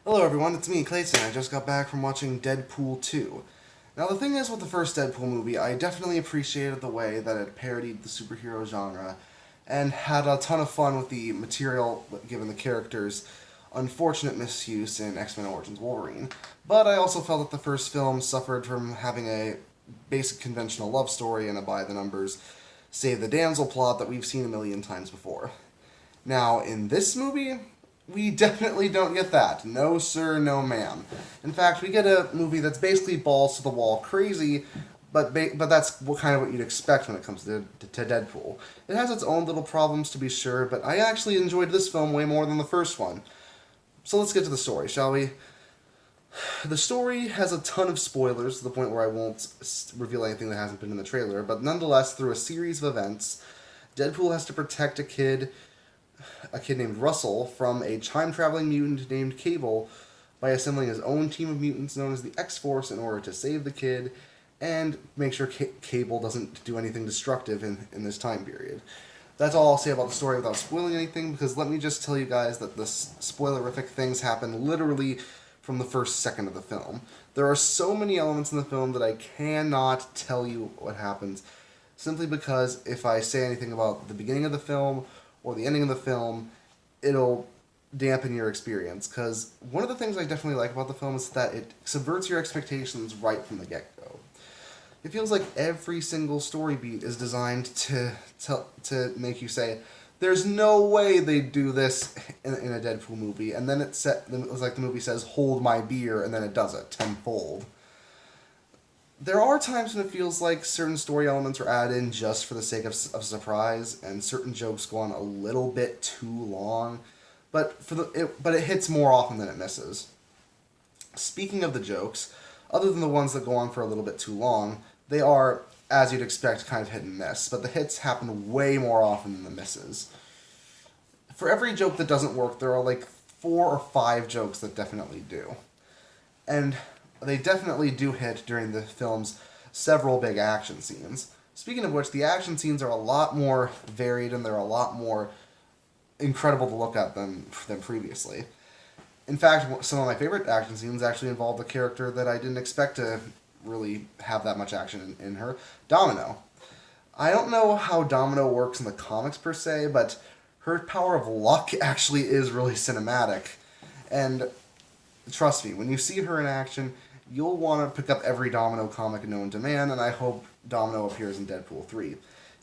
Hello everyone, it's me, Clayton. I just got back from watching Deadpool 2. Now the thing is with the first Deadpool movie, I definitely appreciated the way that it parodied the superhero genre and had a ton of fun with the material given the character's unfortunate misuse in X-Men Origins Wolverine. But I also felt that the first film suffered from having a basic conventional love story and a by-the-numbers save the damsel plot that we've seen a million times before. Now, in this movie, we definitely don't get that. No, sir, no, ma'am. In fact, we get a movie that's basically balls to the wall crazy, but that's kind of what you'd expect when it comes to Deadpool. It has its own little problems, to be sure, but I actually enjoyed this film way more than the first one. So let's get to the story, shall we? The story has a ton of spoilers to the point where I won't reveal anything that hasn't been in the trailer, but nonetheless, through a series of events, Deadpool has to protect a kid named Russell from a time-traveling mutant named Cable by assembling his own team of mutants known as the X-Force in order to save the kid and make sure Cable doesn't do anything destructive in this time period. That's all I'll say about the story without spoiling anything, because let me just tell you guys that the spoilerific things happen literally from the first second of the film. There are so many elements in the film that I cannot tell you what happens, simply because if I say anything about the beginning of the film or the ending of the film, it'll dampen your experience. Because one of the things I definitely like about the film is that it subverts your expectations right from the get-go. It feels like every single story beat is designed to make you say, there's no way they'd do this in a Deadpool movie, and then it was like the movie says, hold my beer, and then it does it tenfold. There are times when it feels like certain story elements are added in just for the sake of surprise, and certain jokes go on a little bit too long, but it hits more often than it misses. Speaking of the jokes, other than the ones that go on for a little bit too long, they are, as you'd expect, kind of hit and miss, but the hits happen way more often than the misses. For every joke that doesn't work, there are like 4 or 5 jokes that definitely do. And they definitely do hit during the film's several big action scenes. Speaking of which, the action scenes are a lot more varied and they're a lot more incredible to look at than previously. In fact, some of my favorite action scenes actually involved a character that I didn't expect to really have that much action in her, Domino. I don't know how Domino works in the comics per se, but her power of luck actually is really cinematic. And trust me, when you see her in action, you'll want to pick up every Domino comic known to man, and I hope Domino appears in Deadpool 3.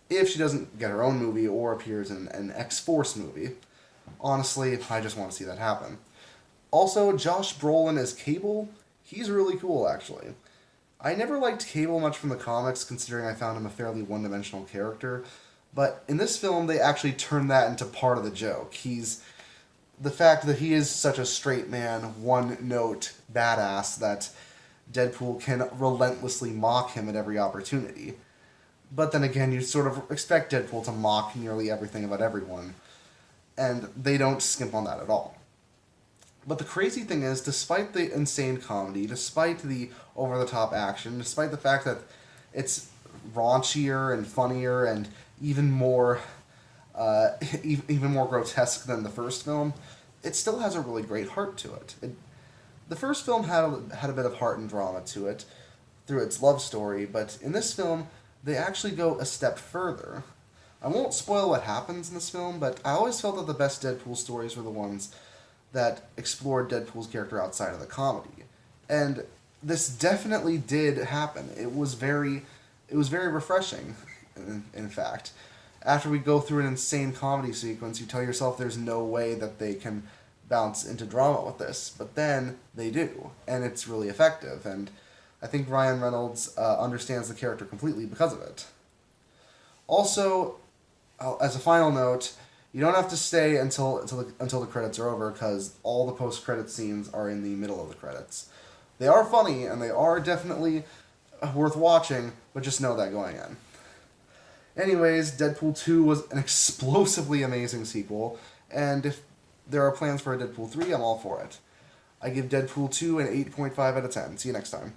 If she doesn't get her own movie or appears in an X-Force movie. Honestly, I just want to see that happen. Also, Josh Brolin as Cable, he's really cool, actually. I never liked Cable much from the comics, considering I found him a fairly one-dimensional character, but in this film, they actually turned that into part of the joke. The fact that he is such a straight man, one-note badass that Deadpool can relentlessly mock him at every opportunity. But then again, you sort of expect Deadpool to mock nearly everything about everyone, and they don't skimp on that at all. But the crazy thing is, despite the insane comedy, despite the over-the-top action, despite the fact that it's raunchier and funnier and even more even more grotesque than the first film, it still has a really great heart to it. The first film had a bit of heart and drama to it through its love story, but in this film, they actually go a step further. I won't spoil what happens in this film, but I always felt that the best Deadpool stories were the ones that explored Deadpool's character outside of the comedy. And this definitely did happen. It was very refreshing, in fact. After we go through an insane comedy sequence, you tell yourself there's no way that they can bounce into drama with this, but then they do, and it's really effective, and I think Ryan Reynolds understands the character completely because of it. Also, as a final note, you don't have to stay until the credits are over, because all the post-credit scenes are in the middle of the credits. They are funny, and they are definitely worth watching, but just know that going in. Anyways, Deadpool 2 was an explosively amazing sequel, and if there are plans for a Deadpool 3, I'm all for it. I give Deadpool 2 an 8.5 out of 10. See you next time.